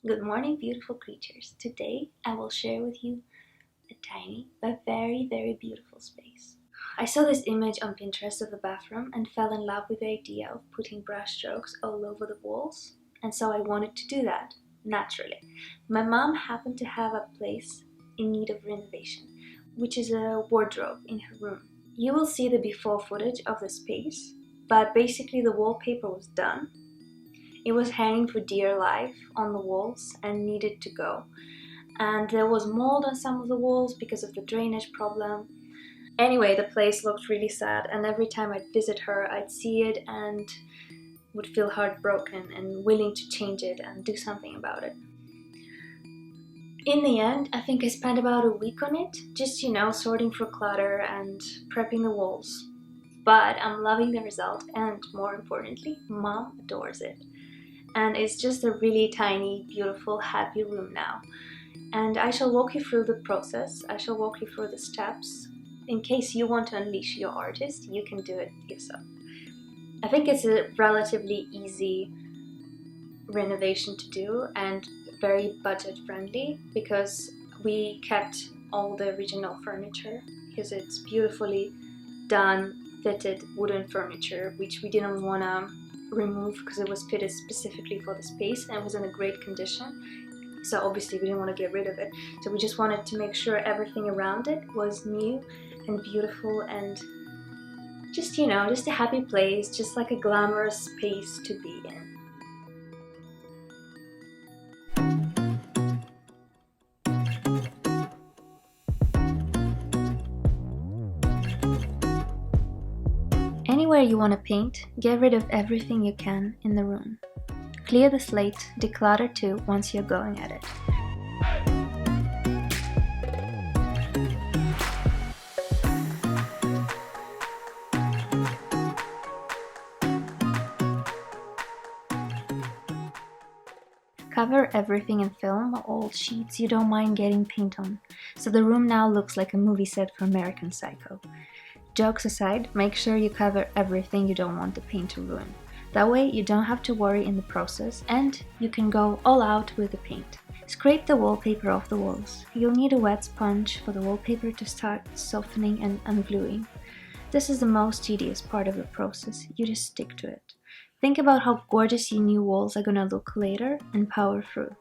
Good morning, beautiful creatures. Today I will share with you a tiny but very beautiful space. I saw this image on Pinterest of a bathroom and fell in love with the idea of putting brush strokes all over the walls, and so I wanted to do that, naturally. My mom happened to have a place in need of renovation, which is a wardrobe in her room. You will see the before footage of the space, but basically the wallpaper was done. It was hanging for dear life on the walls and needed to go. And there was mold on some of the walls because of the drainage problem. Anyway, the place looked really sad, and every time I'd visit her, I'd see it and would feel heartbroken and willing to change it and do something about it. In the end, I think I spent about a week on it, just, sorting for clutter and prepping the walls. But I'm loving the result, and more importantly, Mom adores it. And it's just a really tiny, beautiful, happy room now. And I shall walk you through the process, I shall walk you through the steps. In case you want to unleash your artist, you can do it yourself. I think it's a relatively easy renovation to do and very budget friendly because we kept all the original furniture because it's beautifully done, fitted wooden furniture, which we didn't want to remove because it was fitted specifically for the space and was in a great condition. So obviously we didn't want to get rid of it. So we just wanted to make sure everything around it was new and beautiful and just a happy place, just like a glamorous space to be in. Anywhere you want to paint, get rid of everything you can in the room. Clear the slate, declutter too once you're going at it. Cover everything in film or old sheets you don't mind getting paint on, so the room now looks like a movie set for American Psycho. Jokes aside, make sure you cover everything you don't want the paint to ruin. That way you don't have to worry in the process and you can go all out with the paint. Scrape the wallpaper off the walls. You'll need a wet sponge for the wallpaper to start softening and ungluing. This is the most tedious part of the process, you just stick to it. Think about how gorgeous your new walls are gonna look later and power through.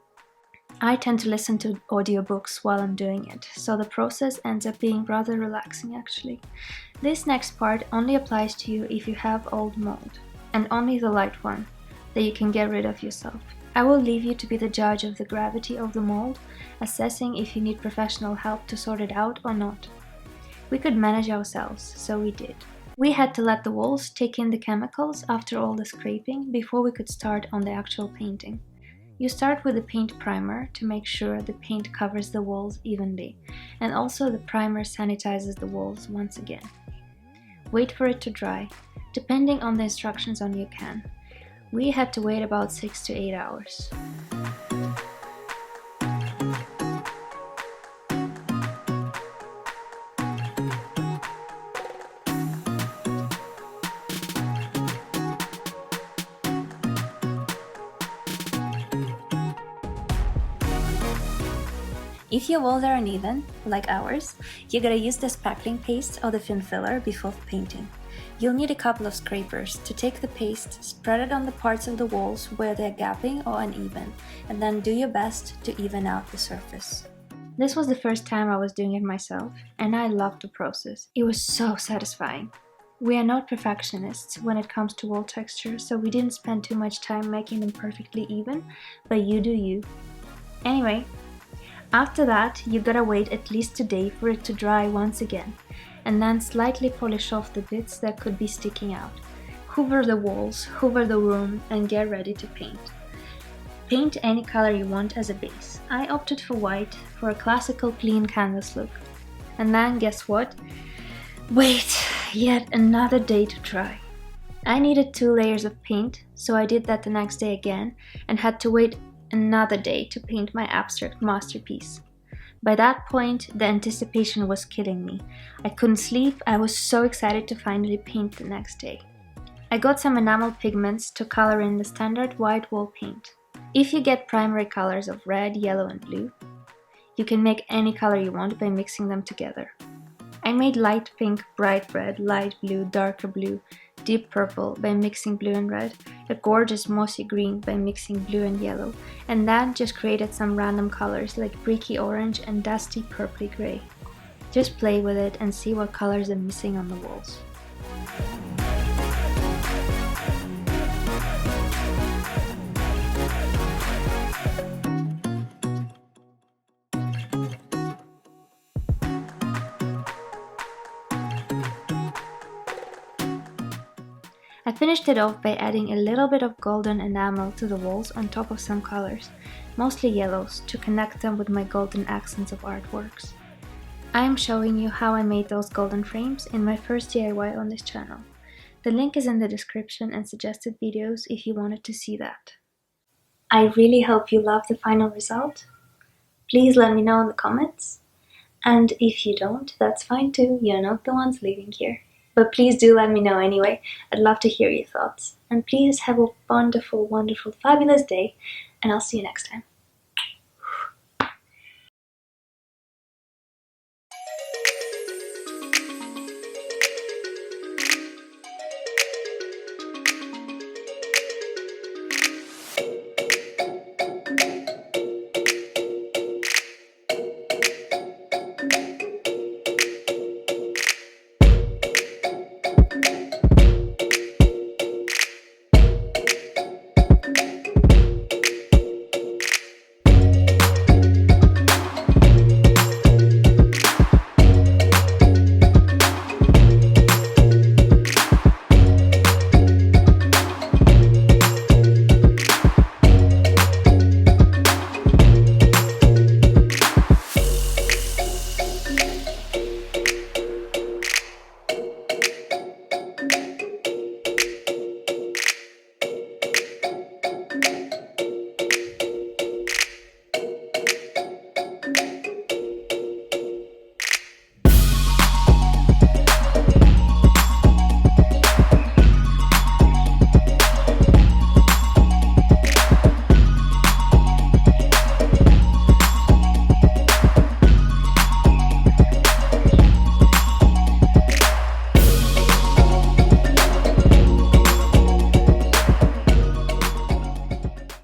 I tend to listen to audiobooks while I'm doing it, so the process ends up being rather relaxing actually. This next part only applies to you if you have old mold, and only the light one that you can get rid of yourself. I will leave you to be the judge of the gravity of the mold, assessing if you need professional help to sort it out or not. We could manage ourselves, so we did. We had to let the walls take in the chemicals after all the scraping before we could start on the actual painting. You start with a paint primer to make sure the paint covers the walls evenly, and also the primer sanitizes the walls once again. Wait for it to dry, depending on the instructions on your can. We had to wait about 6 to 8 hours. If your walls are uneven, like ours, you gotta use the spackling paste or the thin filler before painting. You'll need a couple of scrapers to take the paste, spread it on the parts of the walls where they're gapping or uneven, and then do your best to even out the surface. This was the first time I was doing it myself, and I loved the process. It was so satisfying. We are not perfectionists when it comes to wall texture, so we didn't spend too much time making them perfectly even, but you do you. Anyway, after that, you gotta wait at least a day for it to dry once again, and then slightly polish off the bits that could be sticking out. Hoover the walls, hoover the room, and get ready to paint. Paint any color you want as a base. I opted for white for a classical clean canvas look. And then guess what? Wait, yet another day to dry. I needed 2 layers of paint, so I did that the next day again and had to wait another day to paint my abstract masterpiece. By that point, the anticipation was killing me. I couldn't sleep, I was so excited to finally paint the next day. I got some enamel pigments to color in the standard white wall paint. If you get primary colors of red, yellow and blue, you can make any color you want by mixing them together. I made light pink, bright red, light blue, darker blue, deep purple by mixing blue and red, a gorgeous mossy green by mixing blue and yellow, and that just created some random colors like bricky orange and dusty purpley grey. Just play with it and see what colors are missing on the walls. I finished it off by adding a little bit of golden enamel to the walls on top of some colors, mostly yellows, to connect them with my golden accents of artworks. I am showing you how I made those golden frames in my first DIY on this channel. The link is in the description and suggested videos if you wanted to see that. I really hope you love the final result. Please let me know in the comments. And if you don't, that's fine too, you're not the ones leaving here. But please do let me know anyway, I'd love to hear your thoughts. And please have a wonderful, wonderful, fabulous day, and I'll see you next time.